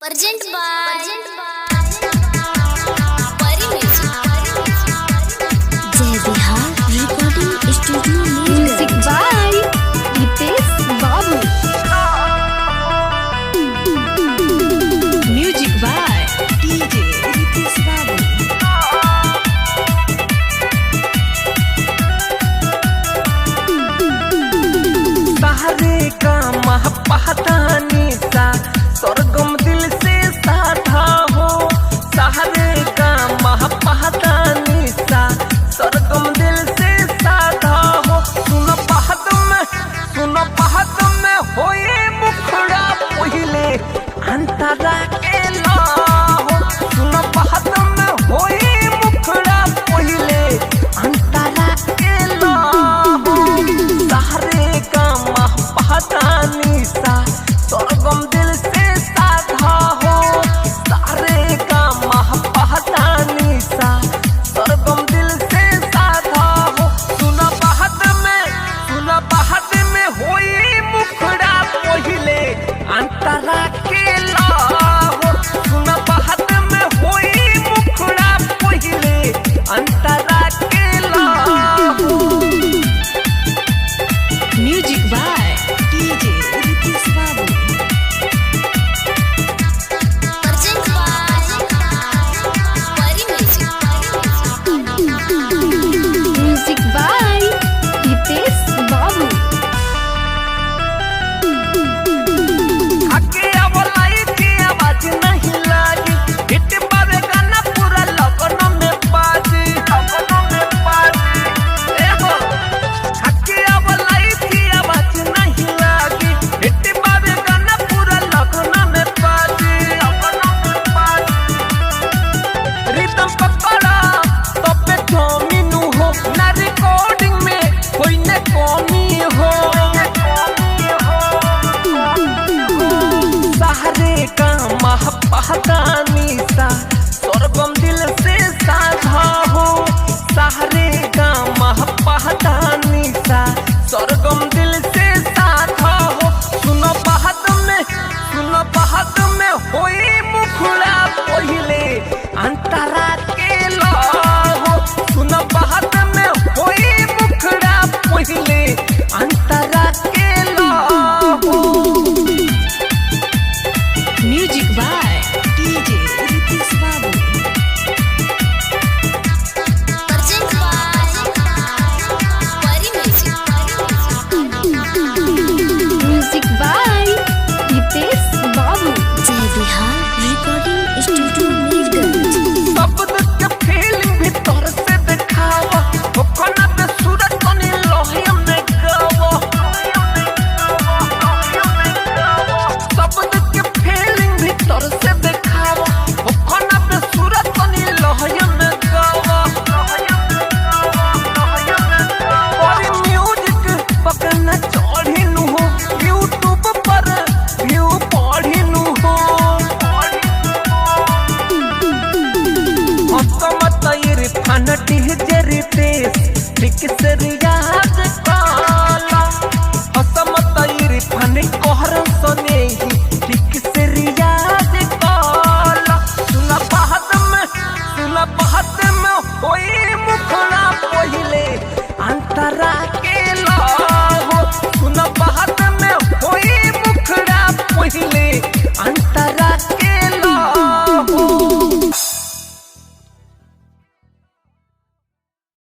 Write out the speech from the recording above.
Present by Jai Bihar Recording Studio Music by Hitesh Babu. Music by DJ Hitesh Babu. सहारे का महापहतानी सा स्वर्गम दिल से साधा हो। सहारे का महापहतानी सा स्वर्गम दिल से साधा हो। सुनो पहत में होए मुखड़ा पहिले अंतरा के लाहो। सुनो पहत में होए मुखड़ा पहिले अंतरा के लाहो। सहारे का महापहतानी सा स्वर्गम दिल से साधा हो। सहारे का महापहतानी सा स्वर्गम दिल से साधा हो। सुना पहत में होई मुखड़ा पहिले अंतरा के लाहो। सुना पहत में होई मुखड़ा पहिले अंतरा के लाहो। Music by DJ Hitesh Babu. Present by Music by Hitesh Babu. आगे आवलाई की आवाज नहीं लागी। हिट पावे गाना पूरा लगन में बाजी। ए हो आगे आवलाई की आवाज नहीं लागी। हिट पावे गाना पूरा लगन में बाजी। रिदम पकड़ा तो पे जमीनू हो। ना रिकॉर्डिंग में कोई न कमी हो। सहारे का महापहतानी सा स्वर्गम दिल से साधा हो। सहारे का महापहतानी सा स्वर्गम दिल से साधा हो। सुनो पहत में होई मुखड़ा पहिले अंतरा के लाहो। सुनो पहत में होई मुखड़ा पहिले अंतरा के लाहो। Music by DJ Hitesh Babu. Present by Music by Hitesh Babu. Jai Bihar Recording Studio Music. शब्द के फीलिंग भीतर से दिखावा। वो कोना पे सूरज तनी लोहिया में गावा। शब्द के फीलिंग भीतर से दिखावा। वो कोना पे सूरज तनी लोहिया में गावा। और म्यूजिक पकड़ना चढ़ी नु हो। यूट्यूब पर व्यू पढ़ी नु हो। इरफान डीजे रितेश ठीक से रियाज काला। हसमत इरफान कोहर सने ही ठीक से रियाज काला। सुना पहत में होई मुखड़ा पहिले अंतरा के